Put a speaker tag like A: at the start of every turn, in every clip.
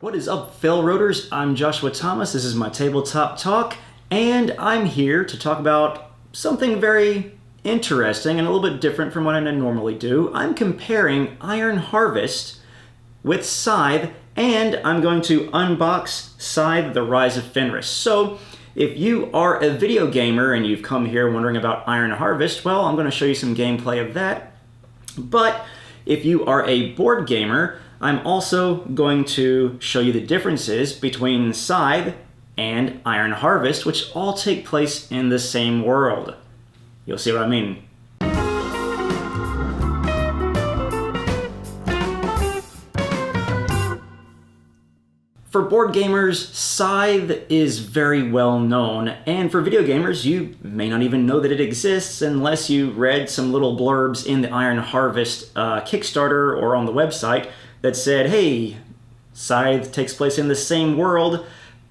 A: What is up, fellow roaders? I'm Joshua Thomas. This is my Tabletop Talk, and I'm here to talk about something very interesting and a little bit different from what I normally do. I'm comparing Iron Harvest with Scythe, and I'm going to unbox Scythe, the Rise of Fenris. So, if you are a video gamer and you've come here wondering about Iron Harvest, well, I'm going to show you some gameplay of that. But if you are a board gamer, I'm also going to show you the differences between Scythe and Iron Harvest, which all take place in the same world. You'll see what I mean. For board gamers, Scythe is very well known, and for video gamers, you may not even know that it exists unless you read some little blurbs in the Iron Harvest Kickstarter or on the website that said, hey, Scythe takes place in the same world,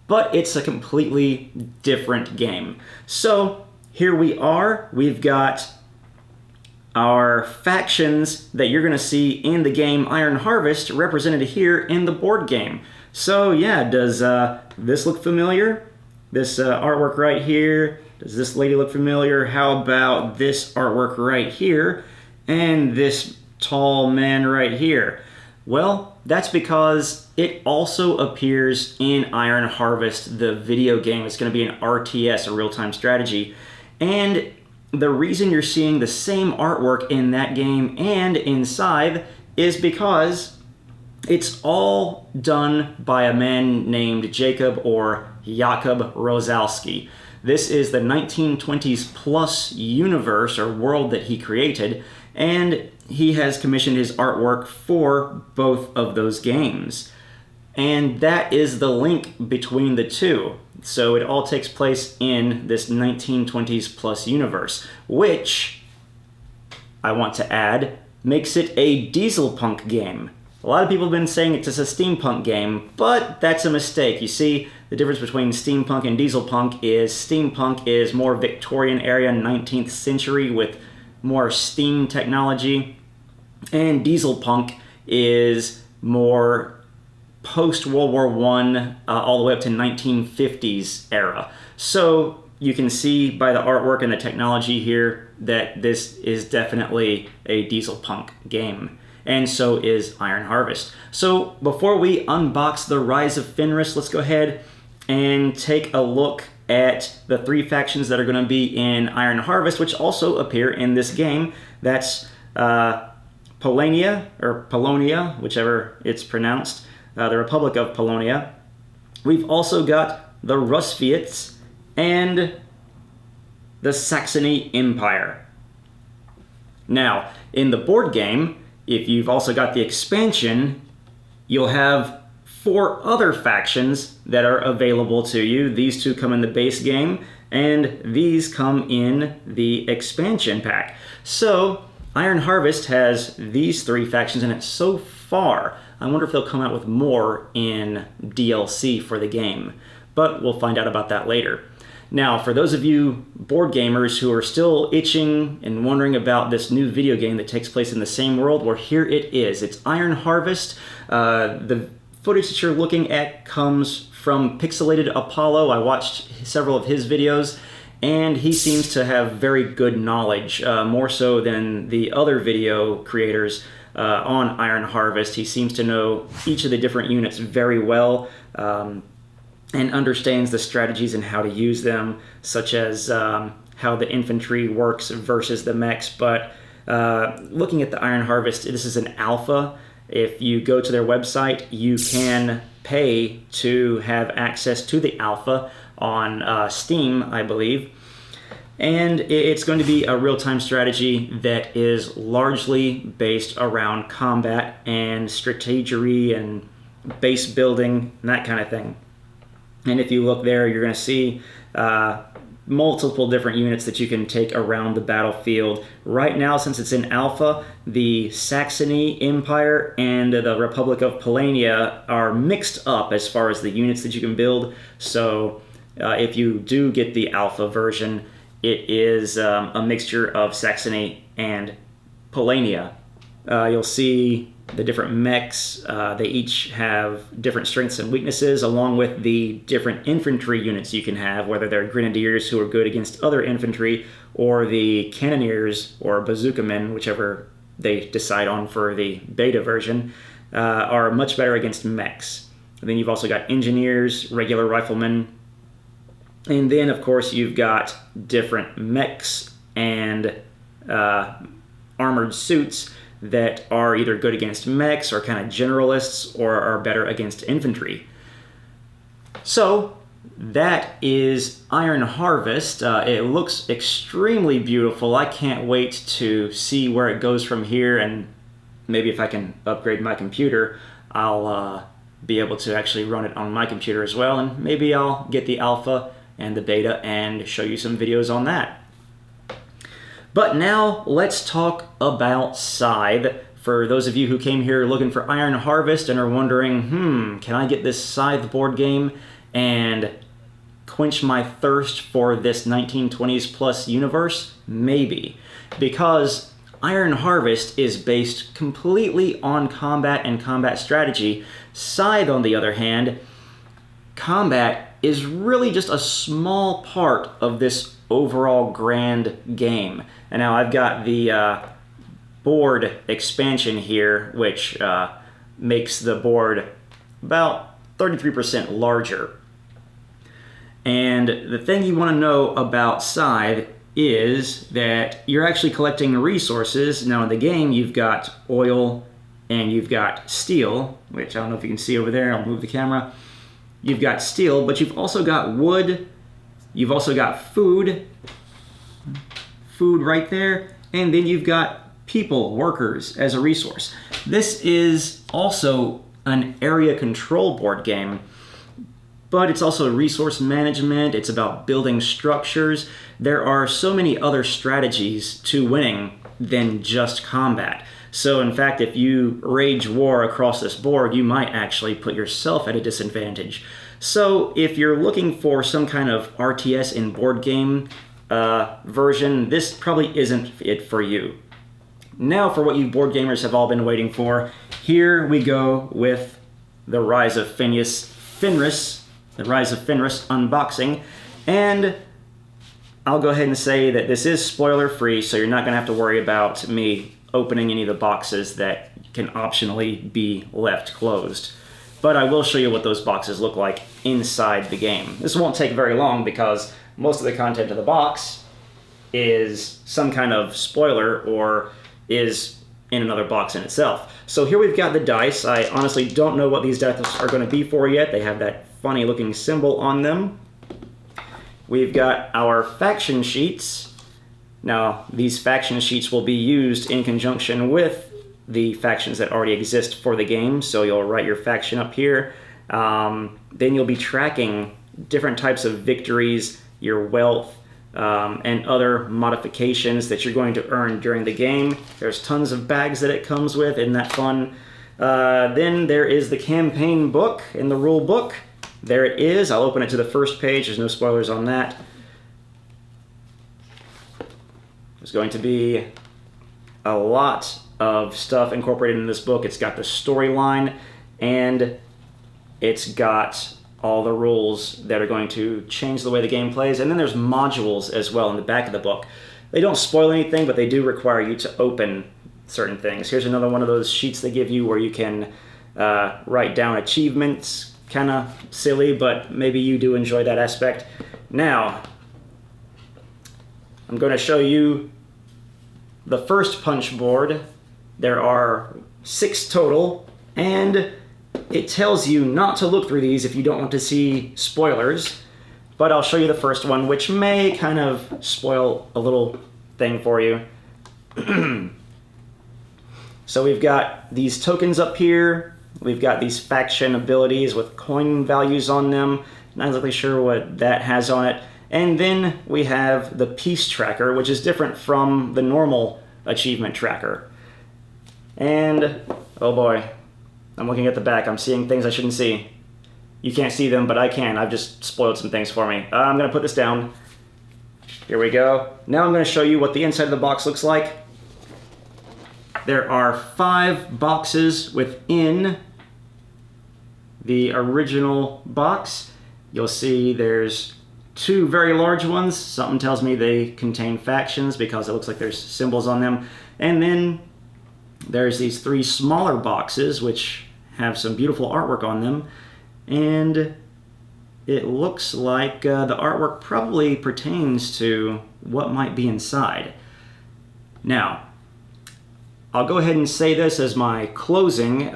A: but it's a completely different game. So here we are. We've got our factions that you're going to see in the game Iron Harvest represented here in the board game. So yeah, does this look familiar? This artwork right here, does this lady look familiar? How about this artwork right here? And this tall man right here? Well, that's because it also appears in Iron Harvest, the video game. It's going to be an RTS, a real-time strategy. And the reason you're seeing the same artwork in that game and in Scythe is because it's all done by a man named Jacob or Jakub Rosalski. This is the 1920s plus universe or world that he created, and he has commissioned his artwork for both of those games. And that is the link between the two. So it all takes place in this 1920s plus universe, which, I want to add, makes it a Dieselpunk game. A lot of people have been saying it's a steampunk game, but that's a mistake. You see, the difference between steampunk and steampunk is more Victorian era, 19th century with more steam technology, and Dieselpunk is more post-World War I all the way up to 1950s era. So you can see by the artwork and the technology here that this is definitely a Dieselpunk game. And so is Iron Harvest. So before we unbox the Rise of Fenris, let's go ahead and take a look at the three factions that are going to be in Iron Harvest, which also appear in this game. That's Polonia, or Polonia, whichever it's pronounced, the Republic of Polonia. We've also got the Rusviets and the Saxony Empire. Now, in the board game, if you've also got the expansion, you'll have 4 other factions that are available to you. These 2 come in the base game, and these come in the expansion pack. So, Iron Harvest has these 3 factions in it so far. I wonder if they'll come out with more in DLC for the game, but we'll find out about that later. Now, for those of you board gamers who are still itching and wondering about this new video game that takes place in the same world, well, here it is. It's Iron Harvest. The footage that you're looking at comes from Pixelated Apollo. I watched several of his videos, and he seems to have very good knowledge, more so than the other video creators on Iron Harvest. He seems to know each of the different units very well, and understands the strategies and how to use them, such as how the infantry works versus the mechs. But looking at the Iron Harvest, this is an alpha. If you go to their website, you can pay to have access to the alpha on Steam, I believe. And it's going to be a real-time strategy that is largely based around combat and strategery and base building and that kind of thing. And if you look there, you're going to see multiple different units that you can take around the battlefield. Right now, since it's in alpha, the Saxony Empire and the Republic of Polonia are mixed up as far as the units that you can build. So if you do get the alpha version, it is a mixture of Saxony and Polonia. You'll see the different mechs. They each have different strengths and weaknesses, along with the different infantry units you can have, whether they're grenadiers who are good against other infantry, or the cannoneers or bazooka men, whichever they decide on for the beta version, are much better against mechs. And then you've also got engineers, regular riflemen, and then of course you've got different mechs and armored suits that are either good against mechs or kind of generalists, or are better against infantry. So that is Iron Harvest. It looks extremely beautiful. I can't wait to see where it goes from here, and maybe if I can upgrade my computer, I'll be able to actually run it on my computer as well, and maybe I'll get the alpha and the beta and show you some videos on that. But now let's talk about Scythe. For those of you who came here looking for Iron Harvest and are wondering, can I get this Scythe board game and quench my thirst for this 1920s plus universe? Maybe. Because Iron Harvest is based completely on combat and combat strategy. Scythe, on the other hand, combat is really just a small part of this overall grand game. And now I've got the board expansion here, which makes the board about 33% larger. And the thing you want to know about Scythe is that you're actually collecting resources. Now in the game you've got oil and you've got steel, which I don't know if you can see over there, I'll move the camera. You've got steel, but you've also got wood, you've also got food right there, and then you've got people, workers, as a resource. This is also an area control board game, but it's also resource management, it's about building structures. There are so many other strategies to winning than just combat. So in fact, if you rage war across this board, you might actually put yourself at a disadvantage. So if you're looking for some kind of RTS in board game version, this probably isn't it for you. Now for what you board gamers have all been waiting for, here we go with the Rise of Fenris, the Rise of Fenris unboxing, and I'll go ahead and say that this is spoiler free, so you're not going to have to worry about me opening any of the boxes that can optionally be left closed. But I will show you what those boxes look like inside the game. This won't take very long because most of the content of the box is some kind of spoiler or is in another box in itself. So here we've got the dice. I honestly don't know what these dice are going to be for yet. They have that funny looking symbol on them. We've got our faction sheets. Now, these faction sheets will be used in conjunction with the factions that already exist for the game, so you'll write your faction up here. Then you'll be tracking different types of victories, your wealth, and other modifications that you're going to earn during the game. There's tons of bags that it comes with, isn't that fun? Then there is the campaign book in the rule book. There it is. I'll open it to the first page. There's no spoilers on that. There's going to be a lot of stuff incorporated in this book. It's got the storyline, and it's got all the rules that are going to change the way the game plays. And then there's modules as well in the back of the book. They don't spoil anything, but they do require you to open certain things. Here's another one of those sheets they give you where you can write down achievements. Kind of silly, but maybe you do enjoy that aspect. Now, I'm going to show you the first punch board. There are 6 total, and it tells you not to look through these if you don't want to see spoilers, but I'll show you the first one, which may kind of spoil a little thing for you. So we've got these tokens up here. We've got these faction abilities with coin values on them. Not exactly sure what that has on it. And then we have the peace tracker, which is different from the normal achievement tracker. And, oh boy, I'm looking at the back. I'm seeing things I shouldn't see. You can't see them, but I can. I've just spoiled some things for me. I'm going to put this down. Here we go. Now I'm going to show you what the inside of the box looks like. There are 5 boxes within the original box. You'll see there's 2 very large ones. Something tells me they contain factions because it looks like there's symbols on them. And then there's these 3 smaller boxes which have some beautiful artwork on them. And it looks like the artwork probably pertains to what might be inside. Now, I'll go ahead and say this as my closing.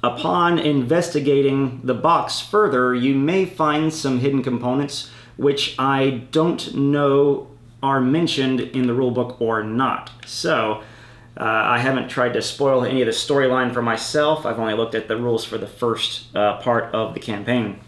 A: Upon investigating the box further, you may find some hidden components which I don't know are mentioned in the rulebook or not. So, I haven't tried to spoil any of the storyline for myself. I've only looked at the rules for the first part of the campaign.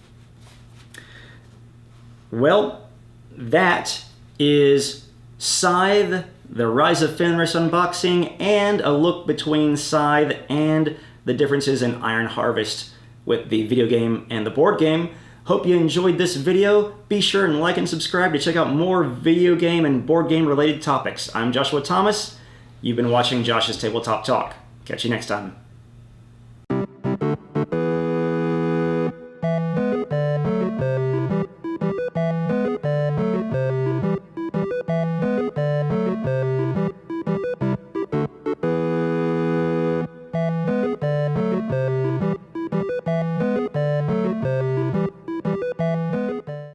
A: Well, that is Scythe, the Rise of Fenris unboxing, and a look between Scythe and the differences in Iron Harvest with the video game and the board game. Hope you enjoyed this video. Be sure and like and subscribe to check out more video game and board game related topics. I'm Joshua Thomas. You've been watching Josh's Tabletop Talk. Catch you next time.